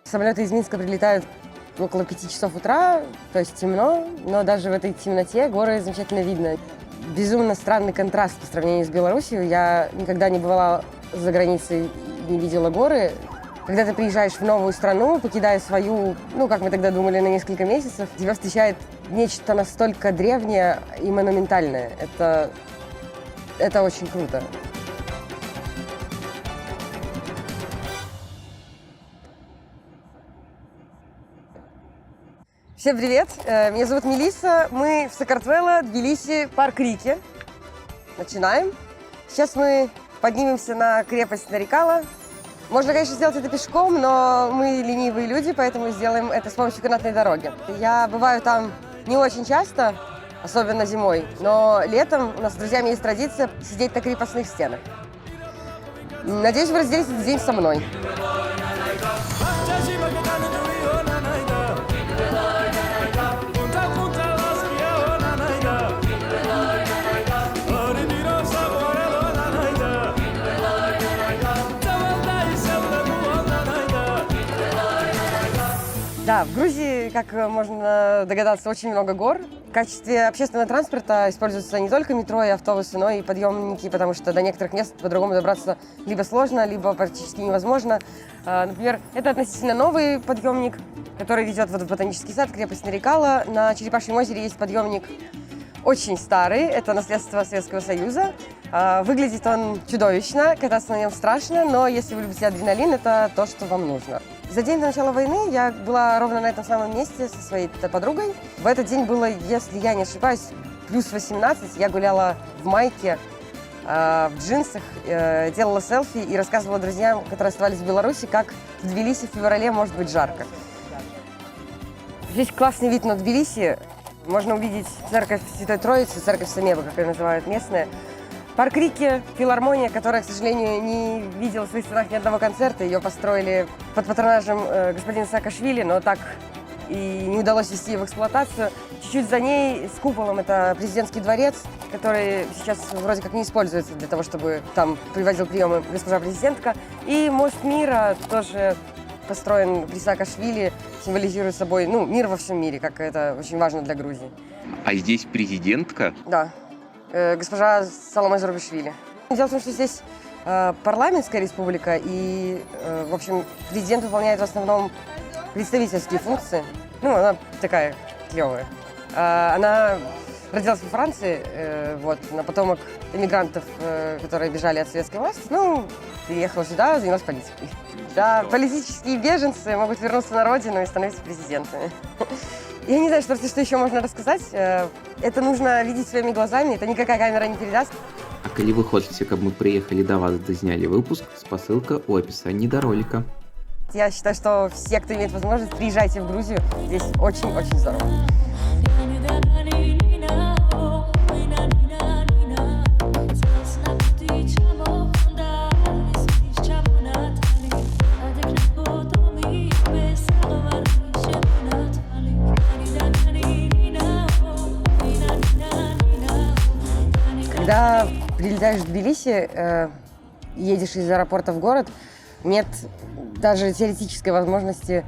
Самолеты из Минска прилетают около 5 часов утра, то есть темно, но даже в этой темноте горы замечательно видно. Безумно странный контраст по сравнению с Белоруссией. Я никогда не бывала за границей, не видела горы. Когда ты приезжаешь в новую страну, покидая свою, как мы тогда думали, на несколько месяцев, тебя встречает нечто настолько древнее и монументальное. Это очень круто. Всем привет! Меня зовут Мелисса. Мы в Сакартвело, Тбилиси, парк Рики. Начинаем. Сейчас мы поднимемся на крепость Нарикала. Можно, конечно, сделать это пешком, но мы ленивые люди, поэтому сделаем это с помощью канатной дороги. Я бываю там не очень часто, особенно зимой, но летом у нас с друзьями есть традиция сидеть на крепостных стенах. Надеюсь, вы разделите этот день со мной. Да, в Грузии, как можно догадаться, очень много гор. В качестве общественного транспорта используются не только метро и автобусы, но и подъемники, потому что до некоторых мест по-другому добраться либо сложно, либо практически невозможно. Например, это относительно новый подъемник, который ведет в ботанический сад, крепость Нарикала. На Черепашьем озере есть подъемник очень старый, это наследство Советского Союза. Выглядит он чудовищно, кататься на нем страшно, но если вы любите адреналин, это то, что вам нужно. За день до начала войны я была ровно на этом самом месте со своей подругой. В этот день было, если я не ошибаюсь, плюс 18. Я гуляла в майке, в джинсах, делала селфи и рассказывала друзьям, которые оставались в Беларуси, как в Тбилиси в феврале может быть жарко. Здесь классный вид на Тбилиси. Можно увидеть церковь Святой Троицы, церковь Самеба, как ее называют местные. Парк Рики, филармония, которая, к сожалению, не видела в своих стенах ни одного концерта. Ее построили под патронажем господина Саакашвили, но так и не удалось ввести ее в эксплуатацию. Чуть-чуть за ней, с куполом, это президентский дворец, который сейчас вроде как не используется для того, чтобы там приводил приемы госпожа президентка. И мост мира тоже построен при Саакашвили, символизирует собой мир во всем мире, как это очень важно для Грузии. А здесь президентка? Да. Госпожа Саломе Зурабишвили. Дело в том, что здесь парламентская республика, и, в общем, президент выполняет в основном представительские функции. Она такая клевая. Она родилась во Франции, она потомок эмигрантов, которые бежали от советской власти. Приехала сюда, занялась политикой. Да, политические беженцы могут вернуться на родину и становиться президентами. Я не знаю, что еще можно рассказать. Это нужно видеть своими глазами, это никакая камера не передаст. А коли вы хотите, чтобы мы приехали до вас, дозняли выпуск, спасылка у описании до ролика. Я считаю, что все, кто имеет возможность, приезжайте в Грузию. Здесь очень-очень здорово. Когда прилетаешь в Тбилиси, едешь из аэропорта в город, нет даже теоретической возможности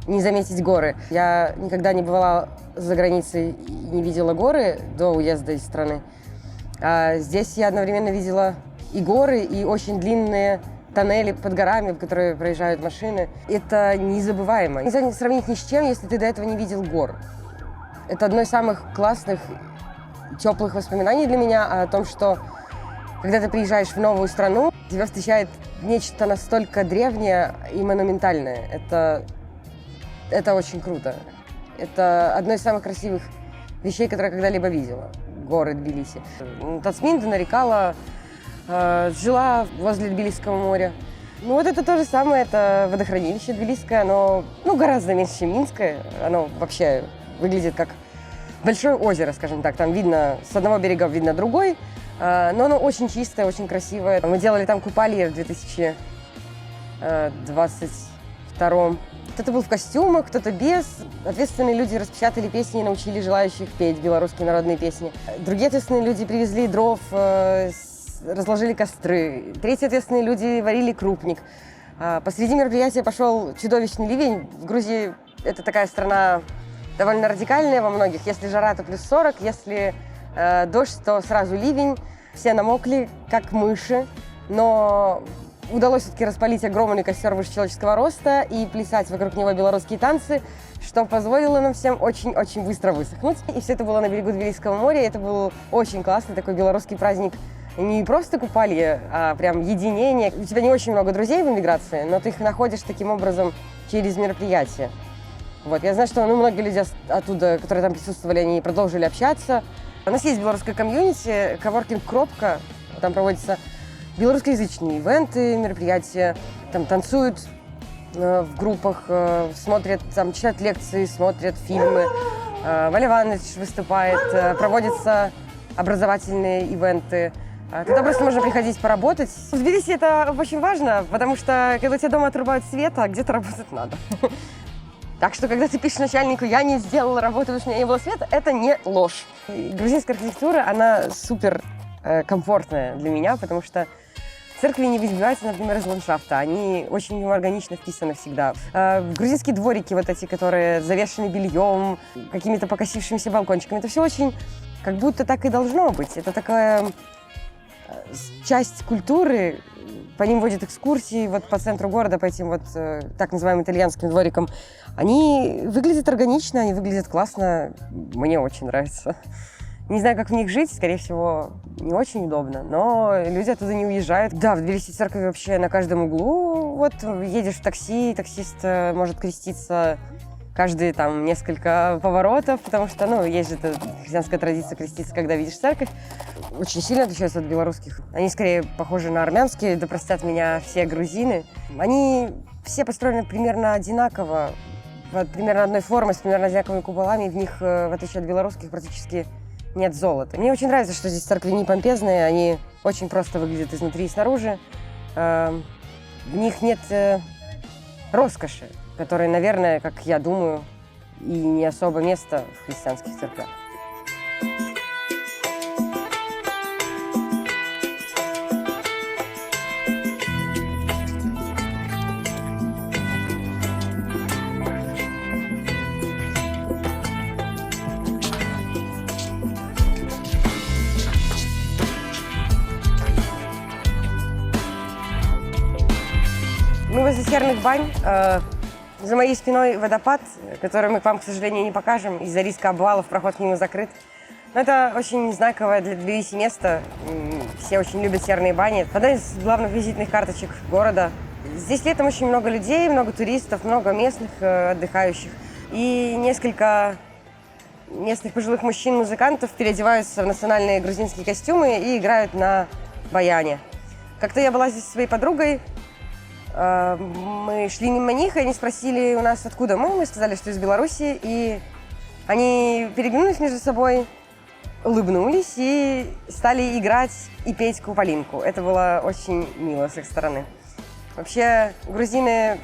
не заметить горы. Я никогда не бывала за границей и не видела горы до уезда из страны. А здесь я одновременно видела и горы, и очень длинные тоннели под горами, в которые проезжают машины. Это незабываемо. Нельзя сравнить ни с чем, если ты до этого не видел гор. Это одно из самых классных, теплых воспоминаний для меня о том, что когда ты приезжаешь в новую страну, тебя встречает нечто настолько древнее и монументальное. Это очень круто. Это одно из самых красивых вещей, которые я когда-либо видела. Горы Тбилиси. Тацминда, Нарикала, жила возле Тбилисского моря. Это то же самое, это водохранилище Тбилисское, оно гораздо меньше, чем Минское. Оно вообще выглядит как большое озеро, скажем так. Там видно, с одного берега видно другой, но оно очень чистое, очень красивое. Мы делали там купалье в 2022. Кто-то был в костюмах, кто-то без. Ответственные люди распечатали песни и научили желающих петь белорусские народные песни. Другие ответственные люди привезли дров, разложили костры. Третьи ответственные люди варили крупник. Посреди мероприятия пошел чудовищный ливень. В Грузии это такая страна довольно радикальная во многих. Если жара, то плюс 40, если дождь, то сразу ливень. Все намокли, как мыши, но удалось все-таки распалить огромный костер выше человеческого роста и плясать вокруг него белорусские танцы, что позволило нам всем очень-очень быстро высохнуть. И все это было на берегу Тбилисского моря. Это был очень классный такой белорусский праздник. Не просто купалье, а прям единение. У тебя не очень много друзей в эмиграции, но ты их находишь таким образом через мероприятие. Вот. Я знаю, что многие люди оттуда, которые там присутствовали, они продолжили общаться. У нас есть белорусская комьюнити, коворкинг «Кропка». Там проводятся белорусскоязычные ивенты, мероприятия. Там танцуют в группах, смотрят, там читают лекции, смотрят фильмы. Валя Иванович выступает, проводятся образовательные ивенты. Туда просто можно приходить поработать. В Тбилиси это очень важно, потому что когда у тебя дома отрубают свет, а где-то работать надо. Так что, когда ты пишешь начальнику, я не сделала работу, потому что у меня не было света, это не ложь. И грузинская архитектура, она супер комфортная для меня, потому что церкви не выбиваются, например, из ландшафта. Они очень органично вписаны всегда. Грузинские дворики вот эти, которые завешены бельем, какими-то покосившимися балкончиками, это все очень как будто так и должно быть. Это такая часть культуры. По ним водят экскурсии вот по центру города, по этим вот так называемым итальянским дворикам. Они выглядят органично, они выглядят классно. Мне очень нравится. Не знаю, как в них жить, скорее всего, не очень удобно, но люди оттуда не уезжают. Да, в Тбилиси церковь вообще на каждом углу. Вот едешь в такси, таксист может креститься каждые там несколько поворотов, потому что, есть же эта христианская традиция креститься, когда видишь церковь. Очень сильно отличаются от белорусских. Они скорее похожи на армянские, да простят меня все грузины. Они все построены примерно одинаково, примерно одной формы, с примерно одинаковыми куполами. В них, в отличие от белорусских, практически нет золота. Мне очень нравится, что здесь церкви не помпезные, они очень просто выглядят изнутри и снаружи. В них нет роскоши, которой, наверное, как я думаю, и не особо место в христианских церквях. Мы возле Серных бань. За моей спиной водопад, который мы к вам, к сожалению, не покажем. Из-за риска обвалов проход к нему закрыт. Но это очень знаковое для Тбилиси место. Все очень любят Серные бани. Одна из главных визитных карточек города. Здесь летом очень много людей, много туристов, много местных отдыхающих. И несколько местных пожилых мужчин-музыкантов переодеваются в национальные грузинские костюмы и играют на баяне. Как-то я была здесь со своей подругой. Мы шли мимо них, и они спросили у нас, откуда мы. Мы сказали, что из Беларуси. И они переглянулись между собой, улыбнулись и стали играть и петь куполинку. Это было очень мило с их стороны. Вообще, грузины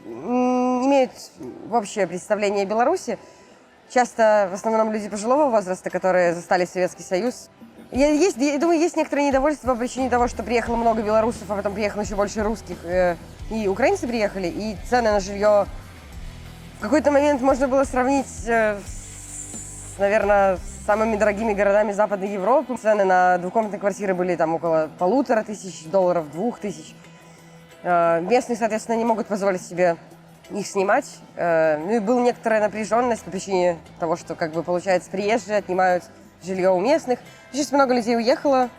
имеют общее представление о Беларуси. Часто, в основном, люди пожилого возраста, которые застали Советский Союз. Я думаю, есть некоторое недовольство по причине того, что приехало много белорусов, а потом приехало еще больше русских. И украинцы приехали, и цены на жилье в какой-то момент можно было сравнить наверное, с самыми дорогими городами Западной Европы. Цены на двухкомнатные квартиры были там около $1500, $2000. Местные, соответственно, не могут позволить себе их снимать. Ну и была некоторая напряженность по причине того, что, получается, приезжие отнимают жилье у местных. Сейчас много людей уехало,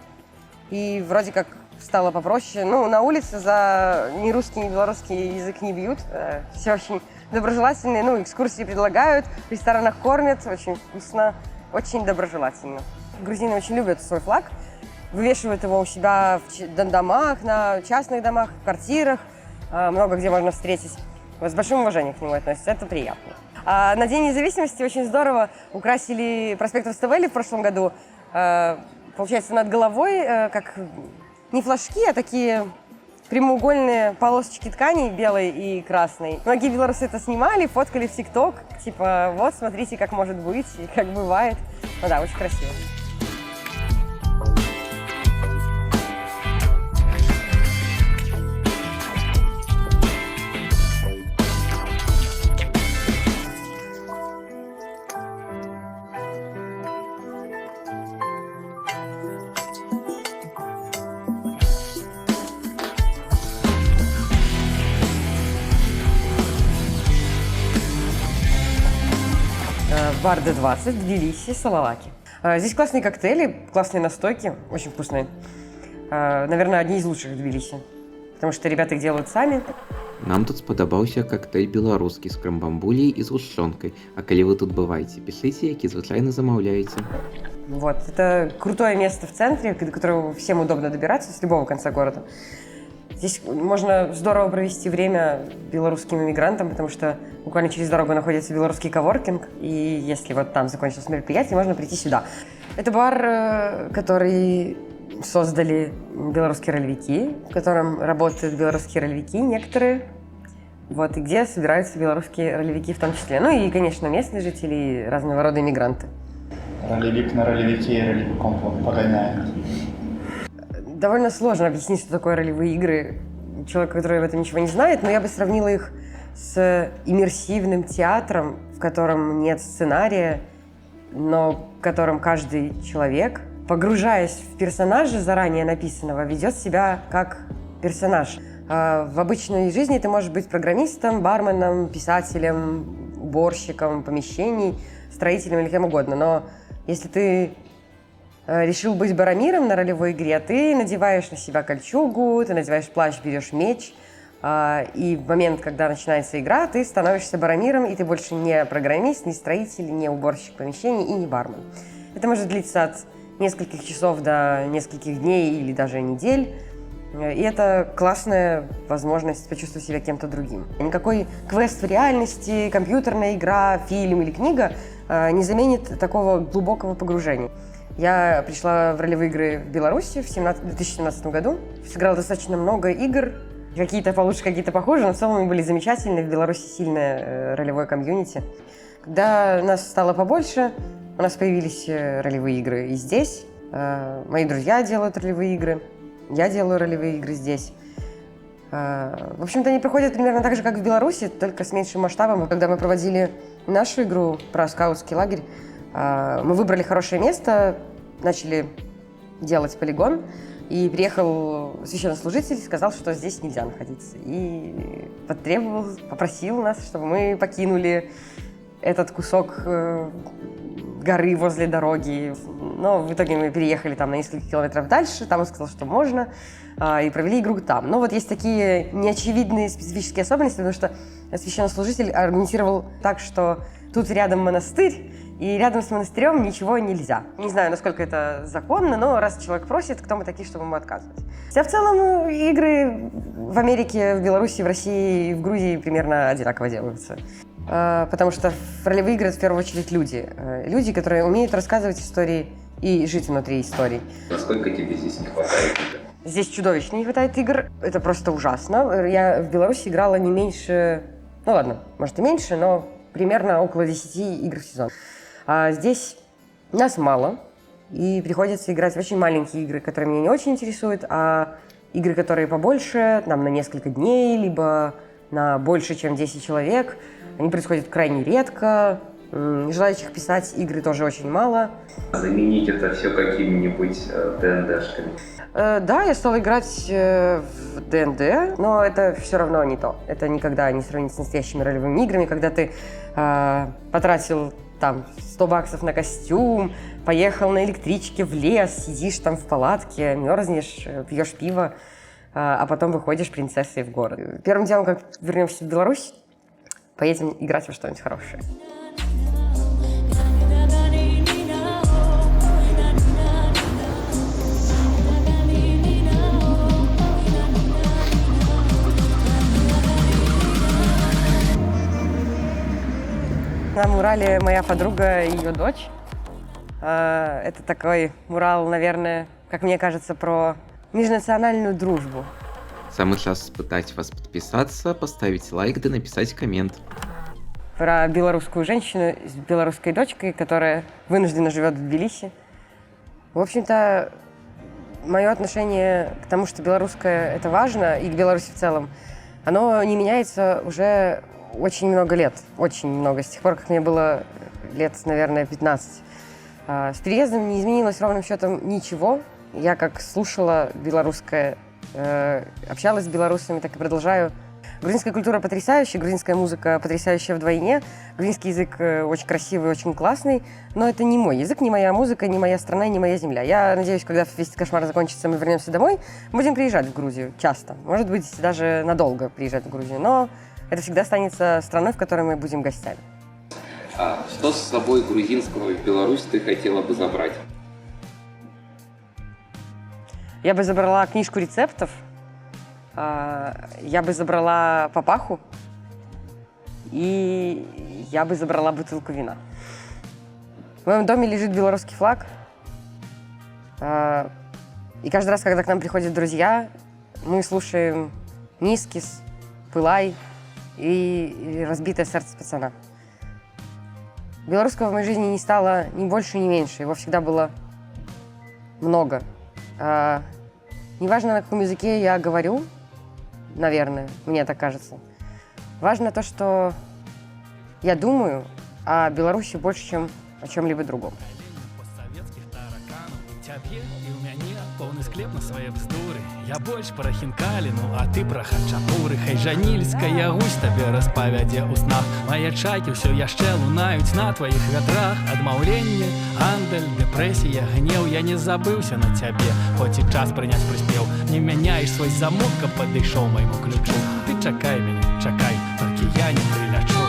и вроде как стало попроще. На улице за ни русский, ни белорусский язык не бьют. Все очень доброжелательные. Экскурсии предлагают, в ресторанах кормят, очень вкусно, очень доброжелательно. Грузины очень любят свой флаг, вывешивают его у себя в домах, на частных домах, в квартирах, много где можно встретить. С большим уважением к нему относятся, это приятно. А на День независимости очень здорово украсили проспект Руставели в прошлом году. Получается, над головой, как не флажки, а такие прямоугольные полосочки ткани белой и красной. Многие белорусы это снимали, фоткали в ТикТок. Типа, вот, смотрите, как может быть и как бывает. Да, очень красиво. Бар Д20, Тбилиси, Салаваки. Здесь классные коктейли, классные настойки, очень вкусные. Наверное, одни из лучших в Тбилиси, потому что ребята их делают сами. Нам тут спадабаўся коктейль беларускі з крамбамбуляй і згушчонкай. А калі вы тут бываеце, пішыце, які звычайна замаўляеце. Вот, это крутое место в центре, до которого всем удобно добираться с любого конца города. Здесь можно здорово провести время белорусским иммигрантам, потому что буквально через дорогу находится белорусский коворкинг, и если вот там закончилось мероприятие, можно прийти сюда. Это бар, который создали белорусские ролевики, в котором работают белорусские ролевики некоторые, вот, и где собираются белорусские ролевики в том числе. Ну и, конечно, местные жители и разного рода иммигранты. Ролевик на ролевике и ролевиком погоняет. Довольно сложно объяснить, что такое ролевые игры человеку, который об этом ничего не знает, но я бы сравнила их с иммерсивным театром, в котором нет сценария, но в котором каждый человек, погружаясь в персонажа заранее написанного, ведет себя как персонаж. В обычной жизни ты можешь быть программистом, барменом, писателем, уборщиком помещений, строителем или кем угодно, но если ты решил быть Барамиром на ролевой игре, ты надеваешь на себя кольчугу, ты надеваешь плащ, берешь меч, и в момент, когда начинается игра, ты становишься Барамиром, и ты больше не программист, не строитель, не уборщик помещений и не бармен. Это может длиться от нескольких часов до нескольких дней или даже недель, и это классная возможность почувствовать себя кем-то другим. Никакой квест в реальности, компьютерная игра, фильм или книга не заменит такого глубокого погружения. Я пришла в ролевые игры в Беларуси в 2017 году. Сыграла достаточно много игр. Какие-то получше, какие-то похуже, но в целом они были замечательные. В Беларуси сильное ролевое комьюнити. Когда нас стало побольше, у нас появились ролевые игры и здесь. Мои друзья делают ролевые игры. Я делаю ролевые игры здесь. В общем-то, они проходят примерно так же, как в Беларуси, только с меньшим масштабом. Когда мы проводили нашу игру про скаутский лагерь, мы выбрали хорошее место, начали делать полигон, и приехал священнослужитель, сказал, что здесь нельзя находиться. И попросил нас, чтобы мы покинули этот кусок горы возле дороги. Но в итоге мы переехали там на несколько километров дальше, там он сказал, что можно, и провели игру там. Но вот есть такие неочевидные специфические особенности, потому что священнослужитель аргументировал так, что тут рядом монастырь, и рядом с монастырем ничего нельзя. Не знаю, насколько это законно, но раз человек просит, кто мы такие, чтобы ему отказывать. Хотя в целом игры в Америке, в Беларуси, в России и в Грузии примерно одинаково делаются. Потому что в ролевые игры это в первую очередь люди. Люди, которые умеют рассказывать истории и жить внутри историй. Насколько тебе здесь не хватает игр? Здесь чудовищно не хватает игр. Это просто ужасно. Я в Беларуси играла не меньше... Ну ладно, может и меньше, но примерно около 10 игр в сезон. А здесь нас мало, и приходится играть в очень маленькие игры, которые меня не очень интересуют, а игры, которые побольше, нам на несколько дней, либо на больше, чем 10 человек, они происходят крайне редко. Желающих писать игры тоже очень мало. Заменить это все какими-нибудь ДНДшками? Да, я стала играть в ДНД, но это все равно не то. Это никогда не сравнить с настоящими ролевыми играми, когда ты потратил там $100 на костюм, поехал на электричке в лес, сидишь там в палатке, мерзнешь, пьешь пиво, а потом выходишь принцессой в город. Первым делом, как вернемся в Беларусь, поедем играть во что-нибудь хорошее. На мурале моя подруга и ее дочь. Это такой мурал, наверное, как мне кажется, про межнациональную дружбу. Самый час спытаць вас подписаться, поставить лайк да написать коммент. Про белорусскую женщину с белорусской дочкой, которая вынуждена живет в Тбилиси. В общем-то, мое отношение к тому, что белорусское – это важно, и к Беларуси в целом, оно не меняется уже очень много лет. Очень много. С тех пор, как мне было лет, наверное, 15. С переездом не изменилось ровным счетом ничего. Я как слушала белорусское, общалась с белорусами, так и продолжаю Грузинская культура потрясающая, грузинская музыка потрясающая вдвойне, грузинский язык очень красивый, очень классный, но это не мой язык, не моя музыка, не моя страна, не моя земля. Я надеюсь, когда весь этот кошмар закончится, мы вернемся домой, будем приезжать в Грузию часто, может быть, даже надолго приезжать в Грузию, но это всегда останется страной, в которой мы будем гостями. А что с собой грузинского в Беларусь ты хотела бы забрать? Я бы забрала книжку рецептов, я бы забрала папаху, и я бы забрала бутылку вина. В моем доме лежит белорусский флаг, и каждый раз, когда к нам приходят друзья, мы слушаем «Нискис», «Пылай» и «Разбитое сердце пацана». Белорусского в моей жизни не стало ни больше, ни меньше, его всегда было много. Неважно, на каком языке я говорю, наверное, мне так кажется. Важно то, что я думаю о Беларуси больше, чем о чем-либо другом. Повны склеп на свае бздуры. Я больш пра хінкаліну, а ты пра хачапуры. Хай жанільская гусь табе распавядзе ў снах. Мае чайкі ўсё яшчэ лунаюць на тваіх вятрах. Адмаўленне, гандаль, дэпрэсія, гнеў. Я не забыўся на цябе, хоць і час прыняць прыспеў. Не мяняеш свой замок, каб падышоў майму ключу. Ты чакай мяне, чакай, толькі я не прыйду.